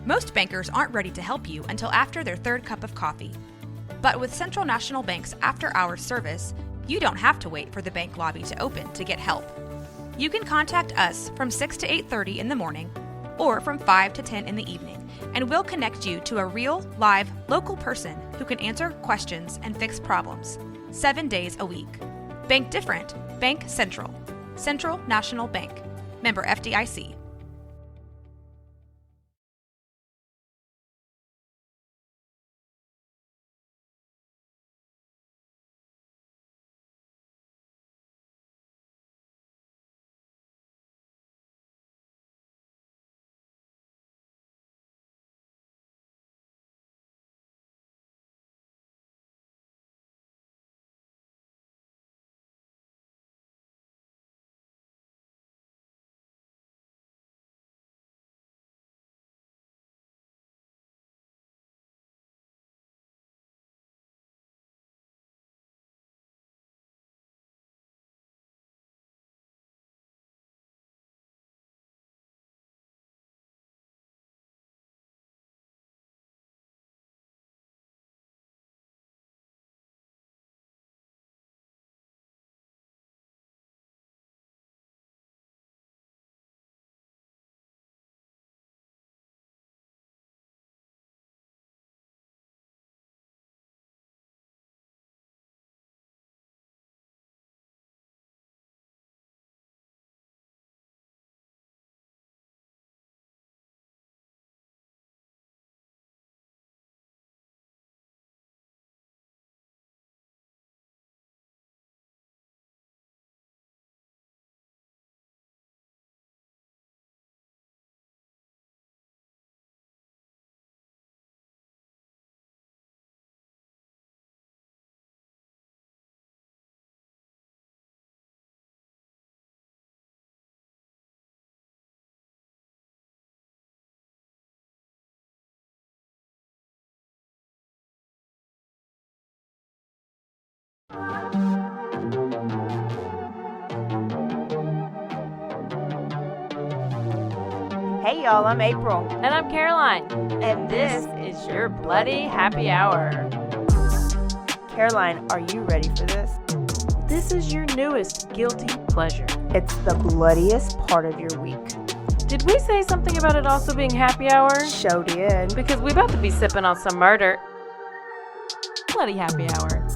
Most bankers aren't ready to help you until after their third cup of coffee. But with Central National Bank's after-hours service, you don't have to wait for the bank lobby to open to get help. You can contact us from 6 to 8:30 in the morning or from 5 to 10 in the evening, and we'll connect you to a real, live, local person who can answer questions and fix problems 7 days a week. Bank different. Bank Central. Central National Bank. Member FDIC. Hey y'all, I'm April. And I'm Caroline. And this is your Bloody Happy Hour. Caroline, are you ready for this? This is your newest guilty pleasure. It's the bloodiest part of your week. Did we say something about it also being happy hour? Show did. Because we about to be sipping on some murder. Bloody Happy Hour.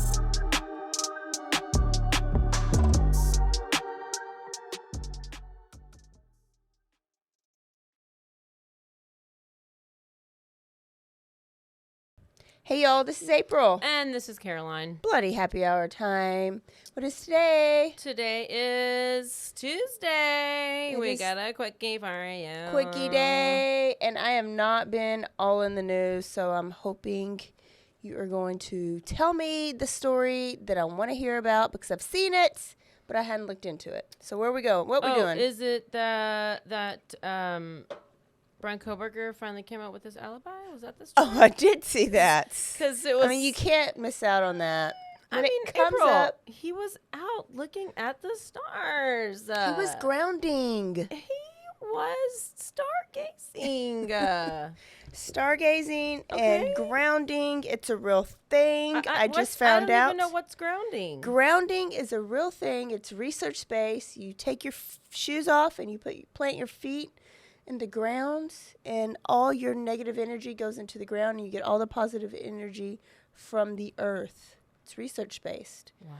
Hey y'all, this is April. And this is Caroline. Bloody happy hour time. What is today? Today is Tuesday. We is got a quickie for you. Quickie day. And I have not been all in the news, so I'm hoping you are going to tell me the story that I want to hear about because I've seen it, but I hadn't looked into it. So where we go? What we doing? Is it that Bryan Kohberger finally came out with his Alibi? Was that the story? Oh, I did see that. Because it was. I mean, you can't miss out on that. When it comes April, up, he was out looking at the stars. he was grounding. He was stargazing. Stargazing Okay. and grounding, it's a real thing. I just found out. I don't even know what's grounding. Grounding is a real thing. It's research based. You take your shoes off and you plant your feet in the ground, and all your negative energy goes into the ground, and you get all the positive energy from the earth. It's research based. Wow.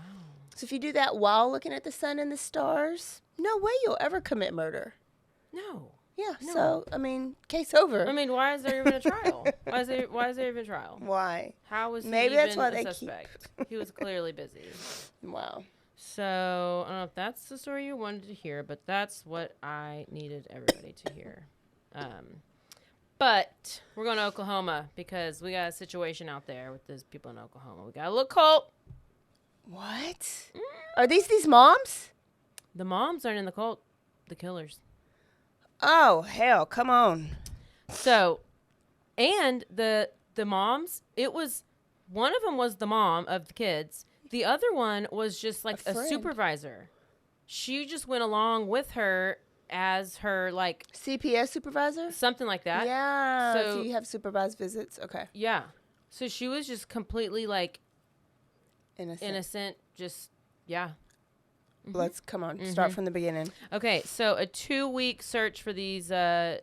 So if you do that while looking at the sun and the stars, no way you'll ever commit murder. No. Yeah. No. So I mean, case over. I mean, why is there even a trial? Why is there even a trial? Why? How was he Maybe even that's why a they suspect? He was clearly busy. Wow. So, I don't know if that's the story you wanted to hear, but that's what I needed everybody to hear. But we're going to Oklahoma because we got a situation out there with those people in Oklahoma. We got a little cult. What? Are these moms? The moms aren't in the cult. The killers. Oh, hell, come on. So, and the moms, it was, one of them was the mom of the kids. The other one was just like a friend. supervisor. She just went along with her as her, like... CPS supervisor? Something like that. Yeah. So if you have supervised visits. Okay. Yeah. So she was just completely, like... Innocent. Just, yeah. Mm-hmm. Let's, come on, start from the beginning. Okay, so a 2-week search for these 2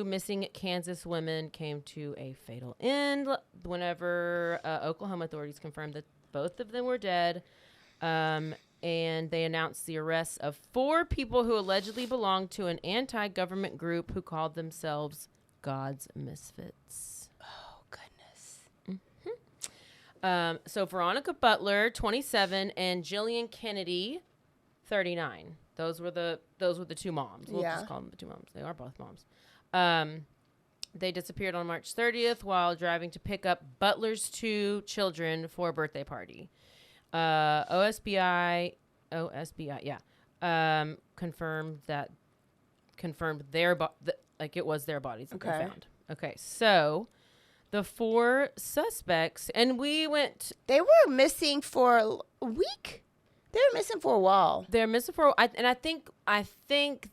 missing Kansas women came to a fatal end whenever Oklahoma authorities confirmed that both of them were dead. And they announced the arrests of 4 people who allegedly belonged to an anti-government group who called themselves God's Misfits. Oh, goodness. So Veronica Butler, 27, and Jillian Kennedy, 39. Those were the 2 moms. We'll just call them the 2 moms. They are both moms. They disappeared on March 30th while driving to pick up Butler's 2 children for a birthday party. OSBI, confirmed it was their bodies that they found. Okay, so the 4 suspects, and we went... They were missing for a week? They were missing for a while. They're missing for... I think,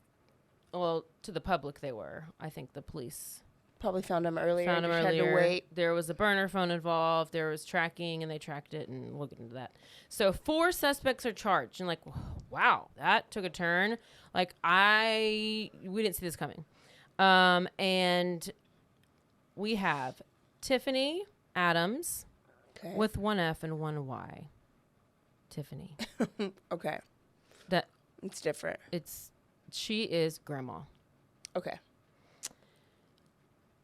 well, to the public they were. I think the police... Probably found them earlier. Had to wait. There was a burner phone involved. There was tracking, and they tracked it, and we'll get into that. So 4 suspects are charged. And, like, wow, that took a turn. Like, we didn't see this coming. And we have... Tiffany Adams with 1 F and 1 Y. Tiffany. Okay. That it's different. She is grandma. Okay.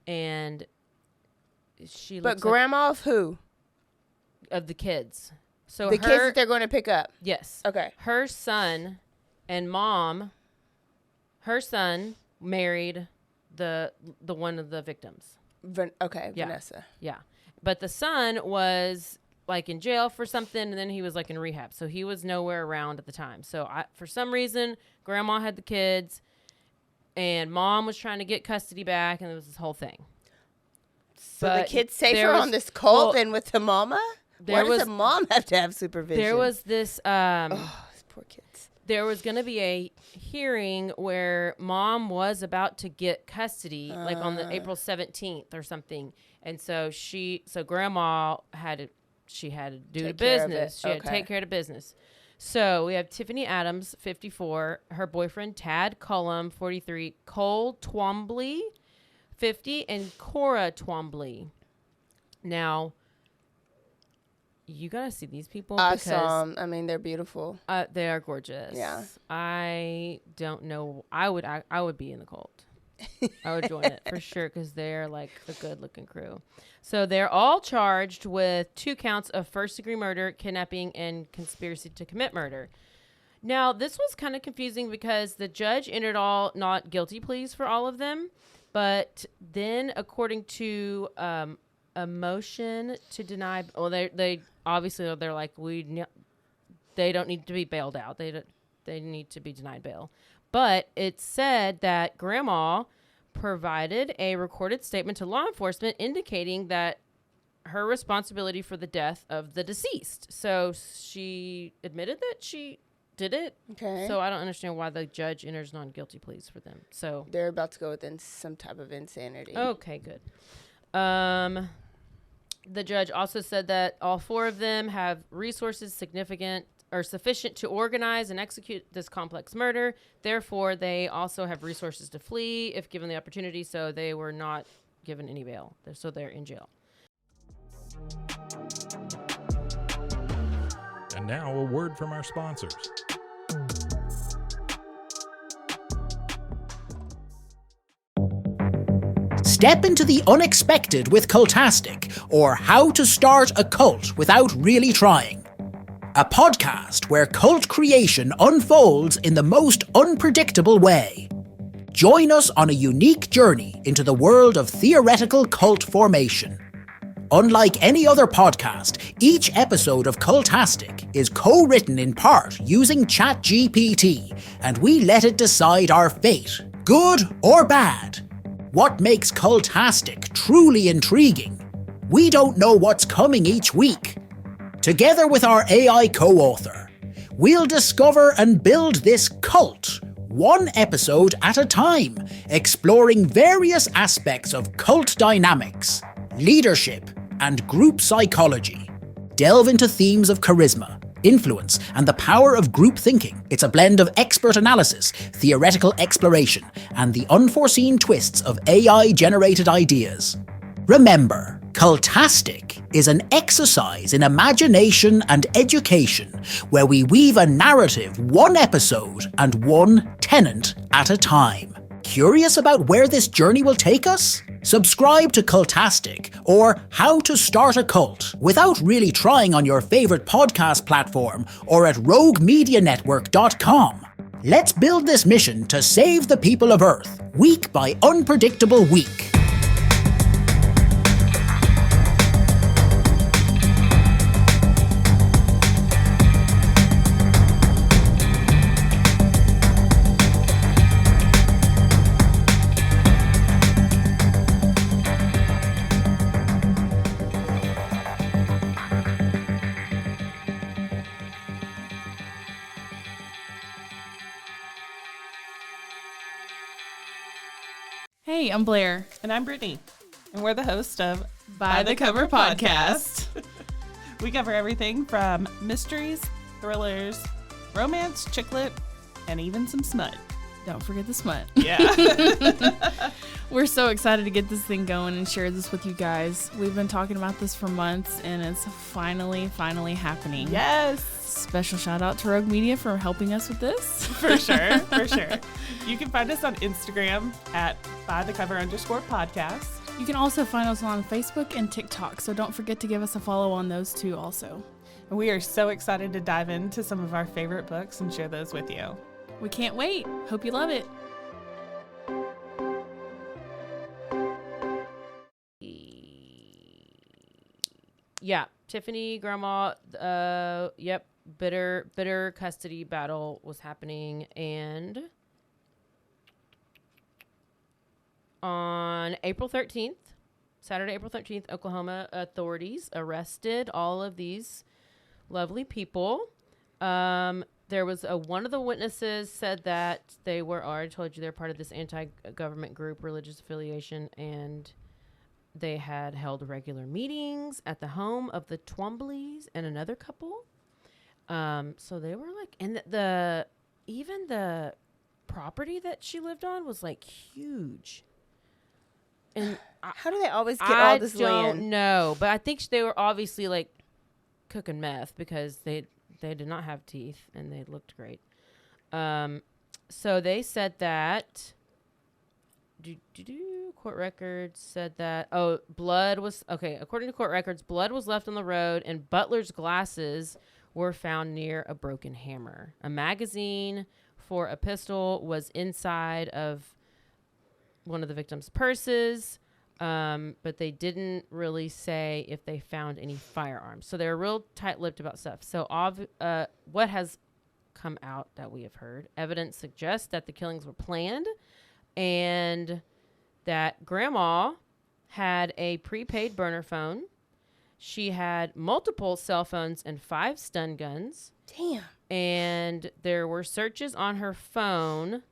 And she But grandma of who? Of the kids. So the kids that they're going to pick up. Yes. Okay. Her son and mom, her son married the one of the victims. Vanessa. Yeah. But the son was like in jail for something, and then he was like in rehab. So he was nowhere around at the time. So for some reason, grandma had the kids, and mom was trying to get custody back, and there was this whole thing. So the kid's safer on this cult than with the mama? Why does the mom have to have supervision? There was this... these poor kids. There was going to be a hearing where mom was about to get custody, like on the April 17th or something. And so grandma had to do the business. She had to take care of the business. So we have Tiffany Adams, 54, her boyfriend, Tad Cullum, 43, Cole Twombly, 50, and Cora Twombly. Now, you gotta see these people. I saw them. I mean, they're beautiful. They are gorgeous. Yeah. I don't know. I would be in the cult. I would join it for sure because they're like a good-looking crew. So they're all charged with 2 counts of first-degree murder, kidnapping, and conspiracy to commit murder. Now, this was kind of confusing because the judge entered all not guilty pleas for all of them, but then according to a motion to deny, well, they obviously they're like they don't need to be bailed out. They need to be denied bail. But it said that grandma provided a recorded statement to law enforcement indicating that her responsibility for the death of the deceased. So she admitted that she did it. Okay. So I don't understand why the judge enters non-guilty pleas for them. So they're about to go within some type of insanity. Okay, good. The judge also said that all 4 of them have resources sufficient to organize and execute this complex murder. Therefore, they also have resources to flee if given the opportunity. So they were not given any bail. So they're in jail. And now a word from our sponsors. Step into the unexpected with Cultastic, or How to Start a Cult Without Really Trying. A podcast where cult creation unfolds in the most unpredictable way. Join us on a unique journey into the world of theoretical cult formation. Unlike any other podcast, each episode of Cultastic is co-written in part using ChatGPT, and we let it decide our fate, good or bad. What makes Cultastic truly intriguing? We don't know what's coming each week. Together with our AI co-author, we'll discover and build this cult one episode at a time, exploring various aspects of cult dynamics, leadership, and group psychology. Delve into themes of charisma, influence, and the power of group thinking. It's a blend of expert analysis, theoretical exploration, and the unforeseen twists of AI-generated ideas. Remember, Cultastic is an exercise in imagination and education where we weave a narrative one episode and one tenant at a time. Curious about where this journey will take us? Subscribe to Cultastic or How to Start a Cult without really trying on your favourite podcast platform or at roguemedianetwork.com. Let's build this mission to save the people of Earth, week by unpredictable week. Hey, I'm Blair. And I'm Brittany. And we're the host of By the Cover Podcast. We cover everything from mysteries, thrillers, romance, chick lit, and even some smut. Don't forget the smut. Yeah. We're so excited to get this thing going and share this with you guys. We've been talking about this for months, and it's finally happening. Yes. Special shout out to Rogue Media for helping us with this. For sure. You can find us on Instagram at bythecover_podcast. You can also find us on Facebook and TikTok, so don't forget to give us a follow on those two also. And we are so excited to dive into some of our favorite books and share those with you. We can't wait. Hope you love it. Yeah, Tiffany, Grandma, bitter custody battle was happening, and on April 13th, Saturday, April 13th, Oklahoma authorities arrested all of these lovely people. There was one of the witnesses said that they were, I already told you, they're part of this anti-government group, religious affiliation, and they had held regular meetings at the home of the Twombleys and another couple. So they were like, and even the property that she lived on was like huge. And How do they always get all this land? I don't know, but I think they were obviously like cooking meth because they did not have teeth and they looked great. So they said that court records said that blood was according to court records, blood was left on the road and Butler's glasses were found near a broken hammer. A magazine for a pistol was inside of one of the victims' purses, but they didn't really say if they found any firearms. So they're real tight-lipped about stuff. So what has come out that we have heard, evidence suggests that the killings were planned and that Grandma had a prepaid burner phone. She had multiple cell phones and 5 stun guns. Damn. And there were searches on her phone,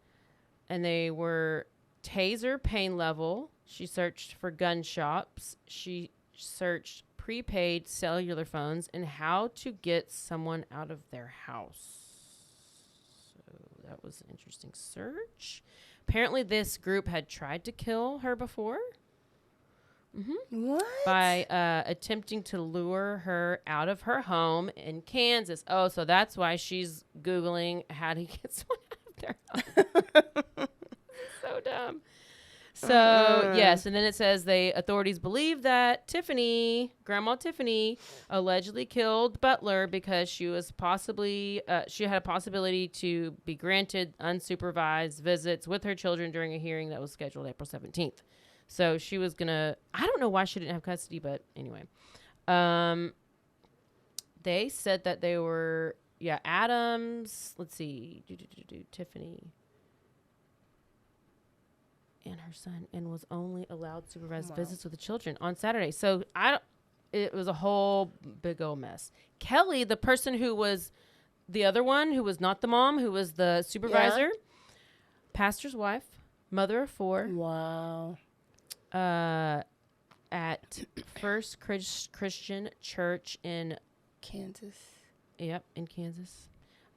and they were taser pain level. She searched for gun shops. She searched prepaid cellular phones and how to get someone out of their house. So that was an interesting search. Apparently this group had tried to kill her before. Mm-hmm. What? By attempting to lure her out of her home in Kansas. Oh, so that's why she's Googling how to get someone out of their home. So dumb. So, yes, and then it says authorities believe that Grandma Tiffany, allegedly killed Butler because she was she had a possibility to be granted unsupervised visits with her children during a hearing that was scheduled April 17th. So she was I don't know why she didn't have custody, but anyway. They said that they were, Adams, let's see, Tiffany and her son, and was only allowed supervised visits with the children on Saturday. So it was a whole big old mess. Kelly, the person who was the other one, who was not the mom, who was the supervisor, pastor's wife, mother of 4. Wow. At First Christian Church in Kansas. Yep, in Kansas.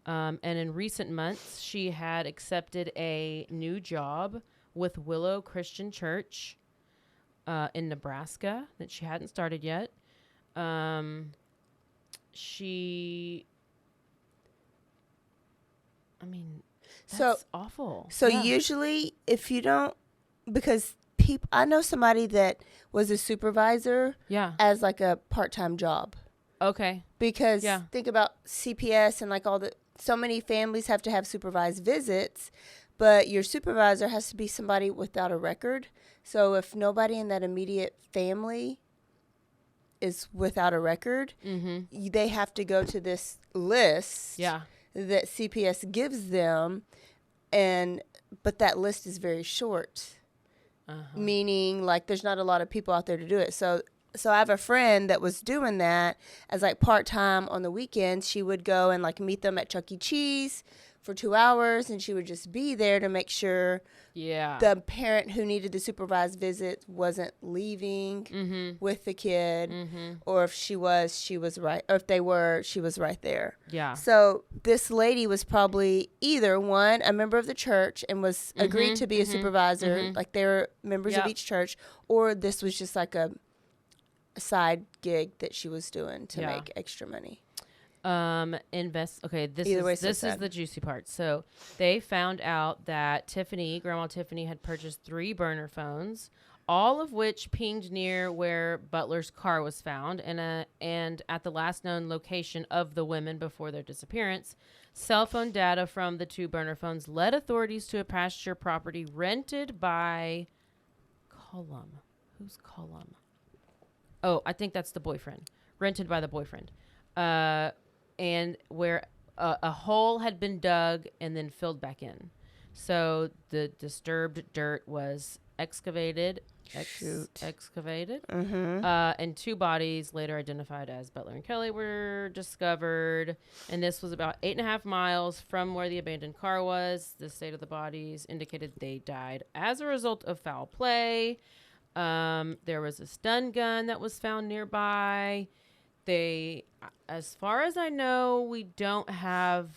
And in recent months, she had accepted a new job with Willow Christian Church in Nebraska that she hadn't started yet. That's awful. So usually if you don't, because I know somebody that was a supervisor as like a part-time job. Okay. Because think about CPS and like so many families have to have supervised visits, but your supervisor has to be somebody without a record. So if nobody in that immediate family is without a record, they have to go to this list that CPS gives them, but that list is very short, meaning like there's not a lot of people out there to do it. So I have a friend that was doing that as like part-time on the weekends. She would go and like meet them at Chuck E. Cheese for 2 hours, and she would just be there to make sure the parent who needed the supervised visit wasn't leaving with the kid, or if she was right, or if they were, she was right there. Yeah. So this lady was probably either one, a member of the church and was agreed to be a supervisor, like they were members of each church, or this was just like a side gig that she was doing to make extra money. Okay, this is the juicy part. So they found out that Grandma Tiffany had purchased 3 burner phones, all of which pinged near where Butler's car was found, and at the last known location of the women before their disappearance. Cell phone data from the 2 burner phones led authorities to a pasture property rented by Cullum. Who's Cullum? Oh, I think that's the boyfriend. Rented by the boyfriend. And where a hole had been dug and then filled back in. So the disturbed dirt was excavated. And 2 bodies later identified as Butler and Kelly were discovered. And this was about 8.5 miles from where the abandoned car was. The state of the bodies indicated they died as a result of foul play. There was a stun gun that was found nearby. As far as I know, we don't have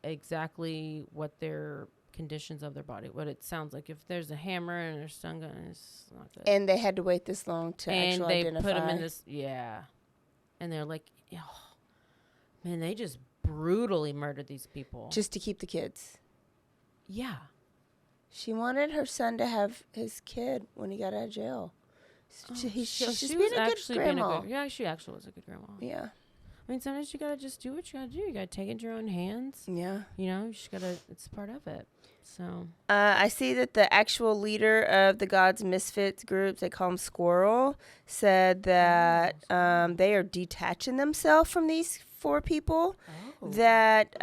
exactly what their conditions of their body. What it sounds like, if there's a hammer and a stun gun, it's not good. And they had to wait this long to actually identify. And they put them in this, and they're like, man, they just brutally murdered these people just to keep the kids. Yeah. She wanted her son to have his kid when he got out of jail. She's just being a good grandma. She actually was a good grandma. Yeah. I mean, sometimes you gotta just do what you gotta do. You gotta take it into your own hands. Yeah. You know, you just gotta, it's part of it. So. I see that the actual leader of the God's Misfits group, they call him Squirrel, said that they are detaching themselves from these 4 people. That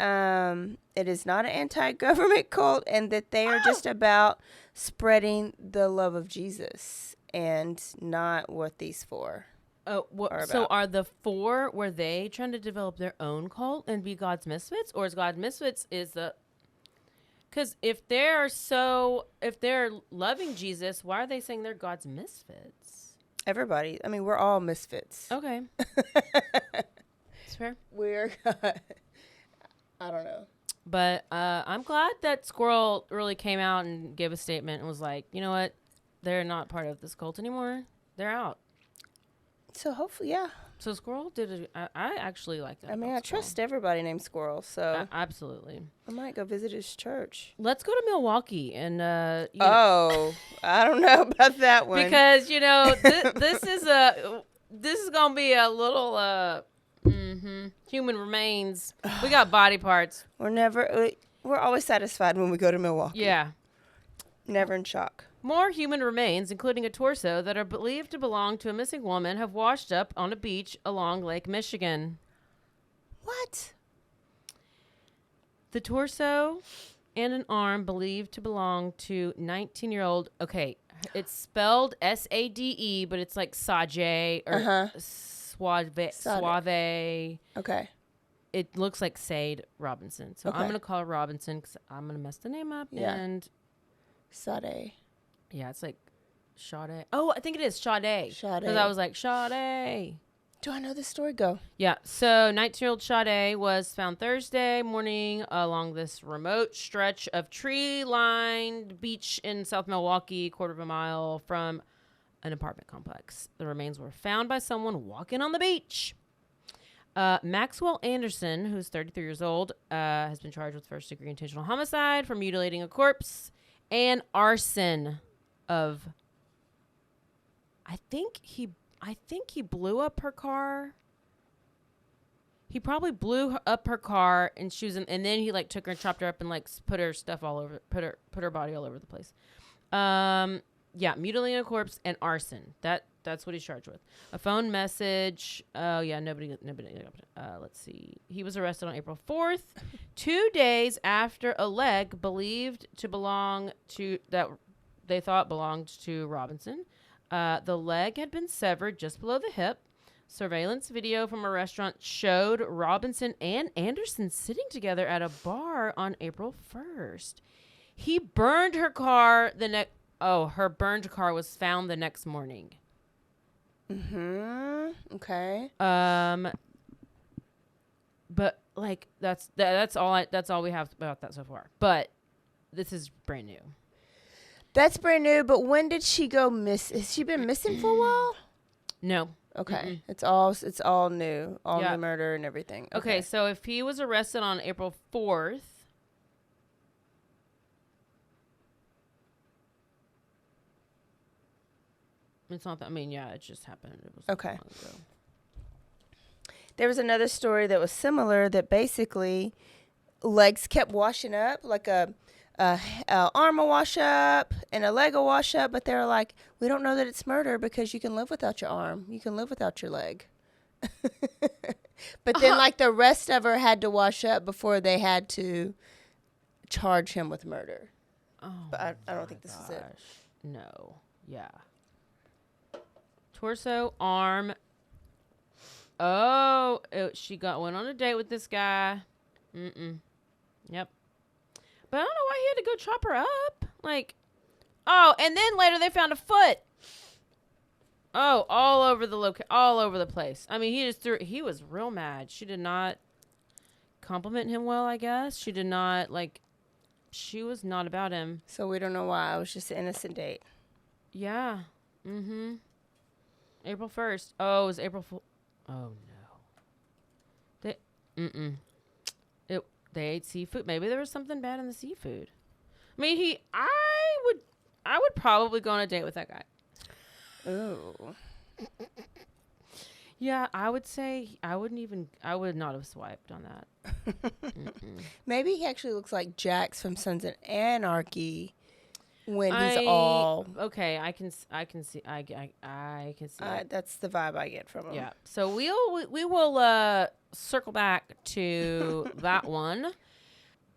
it is not an anti-government cult, and that they are just about spreading the love of Jesus and not what these 4 are about. So are the 4, were they trying to develop their own cult and be God's Misfits? Or is God's Misfits because if they're loving Jesus, why are they saying they're God's Misfits? Everybody. I mean, we're all misfits. Okay. It's fair. We're I don't know. But I'm glad that Squirrel really came out and gave a statement and was like, you know what? They're not part of this cult anymore. They're out. So hopefully, yeah. So Squirrel I actually like that. I mean, I trust everybody named Squirrel, so. Absolutely. I might go visit his church. Let's go to Milwaukee and, I don't know about that one. Because, this is going to be a little, human remains. We got body parts. We're always satisfied when we go to Milwaukee. Yeah. Never in shock. More human remains, including a torso that are believed to belong to a missing woman, have washed up on a beach along Lake Michigan. What? The torso and an arm believed to belong to 19-year-old. Okay, it's spelled Sade, but it's like Sage or Suave. Okay. it looks like Sade Robinson. So Okay. I'm going to call her Robinson because I'm going to mess the name up. Yeah. And Sade. yeah, it's like Sade. Oh, I think it is Sade. Sade. Because I was like, Sade. Do I know this story? Go. Yeah. So 19-year-old Sade was found Thursday morning along this remote stretch of tree-lined beach in South Milwaukee, quarter of a mile from an apartment complex. The remains were found by someone walking on the beach. Maxwell Anderson, who's 33 years old, has been charged with first-degree intentional homicide for mutilating a corpse and arson of. I think he blew up her car. He probably blew up her car, and she was and then he like took her and chopped her up and like put her stuff all over, put her body all over the place. Yeah, mutilating a corpse and arson. That's what he's charged with. A phone message. Oh yeah, nobody. Let's see. He was arrested on April 4th, 2 days after a leg believed to belong to that they thought belonged to Robinson. The leg had been severed just below the hip. Surveillance video from a restaurant showed Robinson and Anderson sitting together at a bar on April 1st. He burned her car her burned car was found the next morning. Okay. But like that's all we have about that so far. But this is brand new. That's brand new, but when did she go miss? Has she been missing for a while? No. Okay. It's all new. All new murder and everything. Okay, so if he was arrested on April 4th, it's not that, I mean, yeah, it just happened. It was Okay. long ago. There was another story that was similar that basically legs kept washing up, like a arm will wash up and a leg will wash up, but they're like, we don't know that it's murder because you can live without your arm. You can live without your leg. But then like the rest of her had to wash up before they had to charge him with murder. Oh, But I don't think this is it. No. Yeah. Torso, arm. Oh, she went on a date with this guy. Yep. But I don't know why he had to go chop her up. Like, oh, and then later they found a foot. Oh, all over the place. I mean, he was real mad. She did not compliment him well, I guess. She did not, she was not about him. So we don't know why. It was just an innocent date. Yeah. April 1st. Oh, it was April Fool. Oh, no. They ate seafood. Maybe there was something bad in the seafood. I mean, I would probably go on a date with that guy. Ooh. Yeah, I would say I would not have swiped on that. Maybe he actually looks like Jax from Sons of Anarchy when he's all okay. I can see. I can see it. that's the vibe I get from him. Yeah. So we will circle back to that one.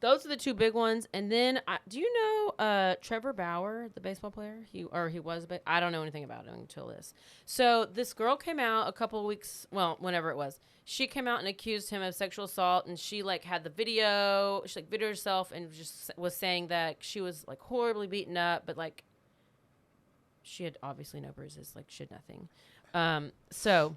Those are the two big ones. And then, do you know Trevor Bauer, the baseball player? He was. I don't know anything about him until this. So this girl came out a couple of weeks, well, whenever it was. She came out and accused him of sexual assault, and she had the video. She videoed herself and just was saying that she was horribly beaten up, but she had obviously no bruises, she had nothing. So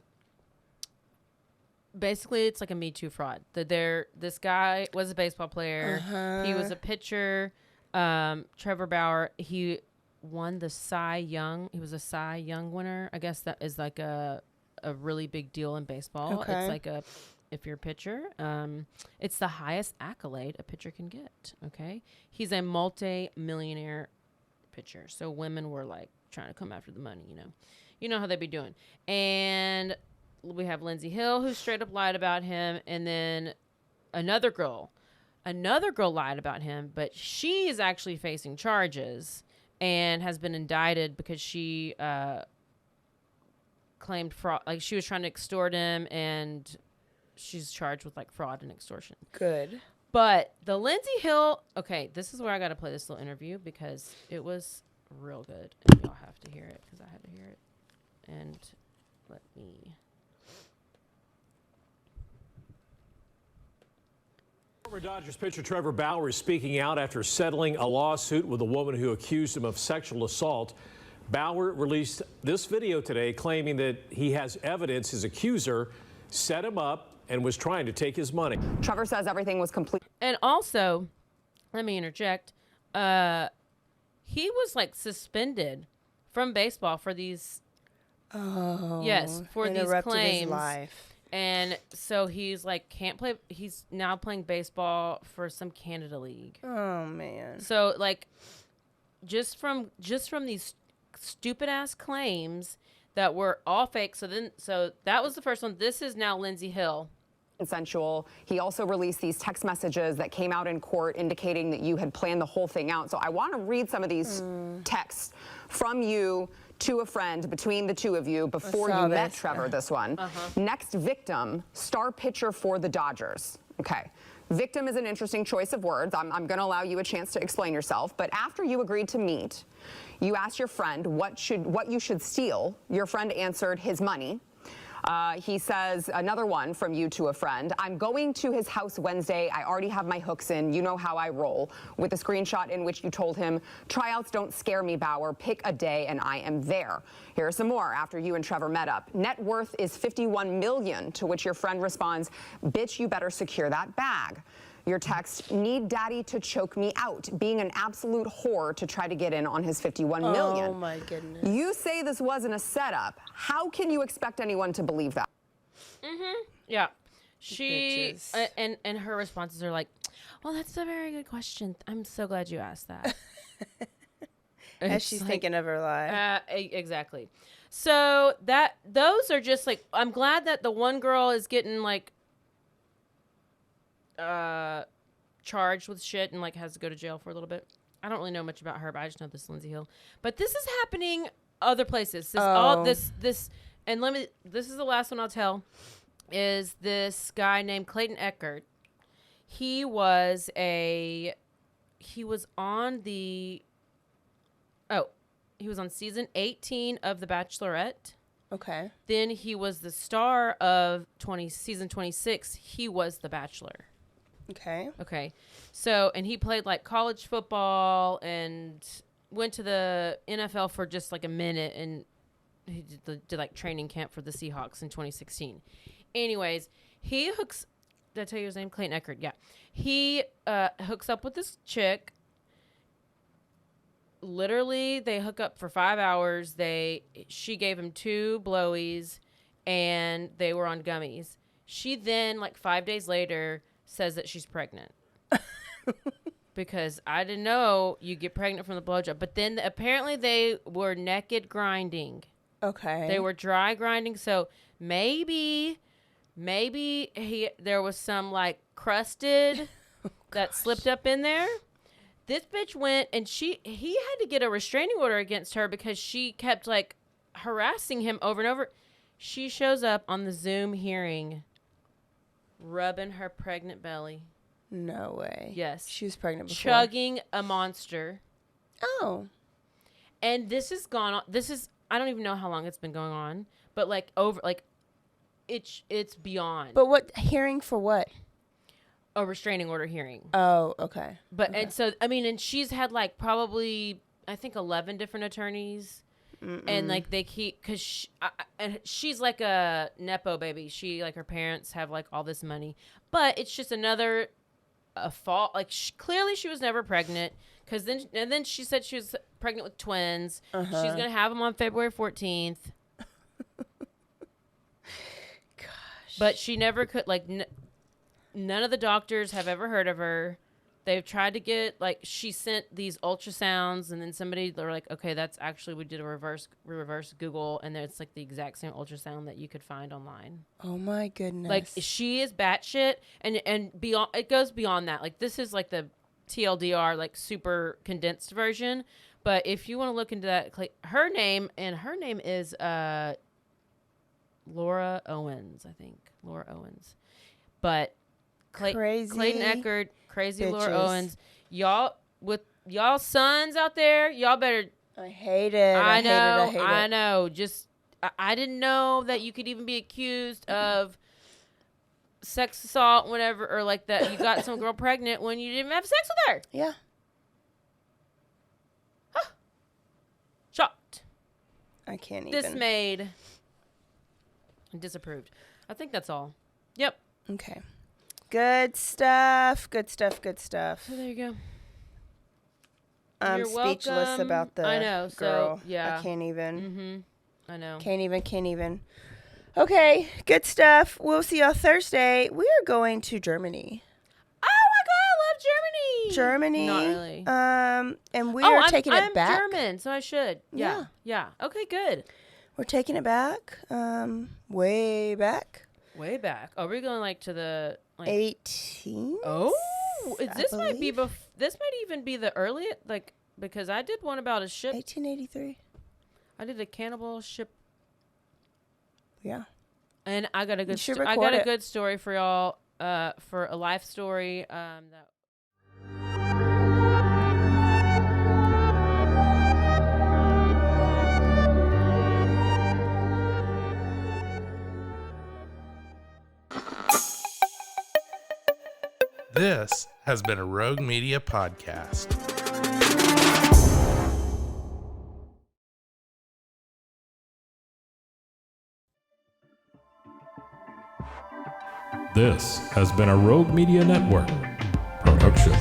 basically, it's like a Me Too fraud. This guy was a baseball player. He was a pitcher. Trevor Bauer. He won the Cy Young. He was a Cy Young winner. I guess that is a really big deal in baseball. Okay. It's if you're a pitcher, it's the highest accolade a pitcher can get. Okay. He's a multi-millionaire pitcher. So women were trying to come after the money. You know how they be doing. And we have Lindsay Hill, who straight up lied about him, and then another girl lied about him, but she is actually facing charges and has been indicted because she claimed fraud. She was trying to extort him, and she's charged with fraud and extortion. Good. But the Lindsay Hill, okay, this is where I got to play this little interview because it was real good, and y'all have to hear it because I had to hear it. And let me. Former Dodgers pitcher Trevor Bauer is speaking out after settling a lawsuit with a woman who accused him of sexual assault. Bauer released this video today claiming that he has evidence his accuser set him up and was trying to take his money. Trevor says everything was complete. And also, let me interject. He was like suspended from baseball for these. Oh. Yes, for these claims. His life. And so he's like can't play. He's now playing baseball for some Canada league. Oh man. So like, just from these stupid ass claims that were all fake. So that was the first one. This is now Lindsey Hill. Consensual. He also released these text messages that came out in court indicating that you had planned the whole thing out. So I want to read some of these texts from you to a friend between the two of you before you met Trevor, this one. Next victim, star pitcher for the Dodgers. Okay. Victim is an interesting choice of words. I'm going to allow you a chance to explain yourself. But after you agreed to meet, you asked your friend what you should steal. Your friend answered his money. He says, another one from you to a friend, I'm going to his house Wednesday. I already have my hooks in. You know how I roll. With a screenshot in which you told him, tryouts don't scare me, Bauer. Pick a day and I am there. Here are some more after you and Trevor met up. Net worth is $51 million, to which your friend responds, bitch, you better secure that bag. Your text, need daddy to choke me out, being an absolute whore to try to get in on his $51 million. Oh my goodness. You say this wasn't a setup. How can you expect anyone to believe that? Yeah. She and her responses are like, well, that's a very good question. I'm so glad you asked that. As she's thinking of her life. Exactly. So those are just like, I'm glad that the one girl is getting like charged with shit and like has to go to jail for a little bit. I don't really know much about her, but I just know this Lindsey Hill. But this is happening other places. This and this is the last one I'll tell, is this guy named Clayton Eckert. He was on season 18 of The Bachelorette. Okay. Then he was the star of season 26. He was The Bachelor. Okay. So, and he played like college football and went to the NFL for just like a minute, and he did like training camp for the Seahawks in 2016. Anyways, did I tell you his name? Clayton Eckert. Yeah. He hooks up with this chick. Literally, they hook up for 5 hours. She gave him 2 blowies, and they were on gummies. She then, like 5 days later, says that she's pregnant. Because I didn't know you get pregnant from the blowjob. But then apparently they were naked grinding. Okay. They were dry grinding. So maybe there was some like crusted that slipped up in there. This bitch went and he had to get a restraining order against her because she kept like harassing him over and over. She shows up on the Zoom hearing rubbing her pregnant belly. No way. Yes. She was pregnant before. Chugging a monster. Oh. And this has gone on. I don't even know how long it's been going on, but like it's beyond. But what hearing for what? A restraining order hearing. Oh, okay. But okay. And so I mean, and she's had like probably I think 11 different attorneys. And like they keep, cause and she's like a nepo baby. She like her parents have like all this money, but it's just another fault. Like clearly she was never pregnant, cause then she said she was pregnant with twins. She's gonna have them on February 14th. Gosh. But she never could like. None of the doctors have ever heard of her. They've tried to get, like, she sent these ultrasounds, and then they're like, okay, that's actually, we did a reverse Google, and it's, like, the exact same ultrasound that you could find online. Oh, my goodness. Like, she is batshit, and beyond, it goes beyond that. Like, this is, like, the TLDR, like, super condensed version, but if you want to look into that, her name is Laura Owens, I think. Laura Owens. But Clayton Eckert, crazy bitches. Laura Owens, y'all with y'all sons out there, y'all better. I hate it. I know. Just I didn't know that you could even be accused of sex assault, whatever, or like that you got some girl pregnant when you didn't have sex with her. Yeah. Huh. Shocked. I can't even. Dismayed. Disapproved. I think that's all. Yep. Okay. Good stuff. Good stuff. Good stuff. So there you go. I'm You're speechless welcome. about the I know. girl. So, yeah. I can't even. Mm-hmm. I know. Can't even. Okay. Good stuff. We'll see y'all Thursday. We are going to Germany. Oh my God, I love Germany. Germany. Not really. And we are taking it I'm back. German, so I should. Yeah. Okay, good. We're taking it back. Way back. Way back. Are we going like to the 18? Oh, this I might be believe. this might even be the earliest, like, because I did one about a ship. 1883. I did a cannibal ship. Yeah. And I got a good should I got record a it. good story for y'all for a life story that This has been a Rogue Media podcast. This has been a Rogue Media Network production.